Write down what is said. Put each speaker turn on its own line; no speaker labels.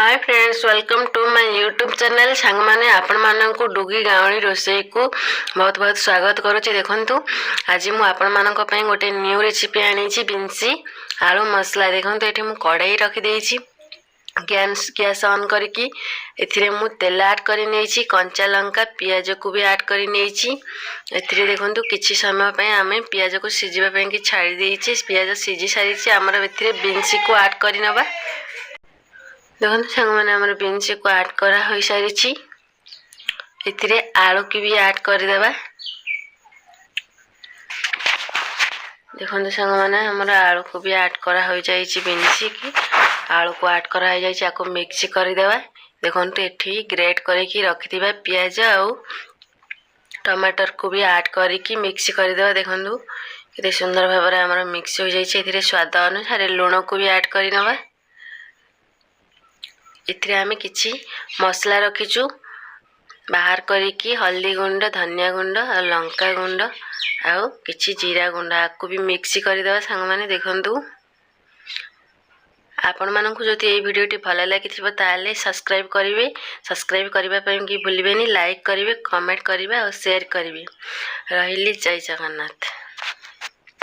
Hi friends, welcome to my YouTube channel. सांग माने आपण मानक डुगी गाँवी रोसई को बहुत बहुत स्वागत करुच्ची। देखंतु आज मु आपण मानक पई गोटे न्यू रेसिपी आनी बिंसी आलू मसला। देखंतु एठी मु कढ़ाई रखी देइछि, गैस ऑन करके एथिरे मु तेल ऐड करि नेछि, कंचा लंका पियाज को भी ऐड करि नेछि। एथिरे देखंतु किछि समय पई आमे पियाज को सिजिबा पई कि छाडी देइछि। पियाज सिजी सारिछि, हमर एथिरे बिंसी को ऐड करि नबा। देखो सांग मैंने आम बीन्स को ऐड करा हो सारी, एथिरे आलू की भी ऐड करदेबा। देखो सांग मैंने आम आलू को भी ऐड करा हो जाइए, बीन्स की आलू को ऐड करा हो जाइए, आपको मिक्स करदेबा। देखो ये ग्रेट करके रखिथिबा पियाज आउ टमाटर को भी ऐड करके मिक्स करदेबा। देखो केते सुंदर भाव में आम मिक्स हो जाइए। एथिरे स्वाद अनुसार लूण को भी ऐड कर नबा। इतरे आमे किछि मसला रखिचु बाहर करिकी, हल्दी गुंड, धनिया गुंड और लंका गुंड आउ किछि जीरा गुंड, आपको भी मिक्स करदेबा। सांग माने देखंतु आपण मानकु जति ए भिडियोटी भल लागिथिबो ताले सब्सक्राइब करिवे। सब्सक्राइब करिबा पई कि भूलिबेनी, लाइक करिवे, कमेंट करिवे और शेयर करिवे। रहिली जय जगन्नाथ।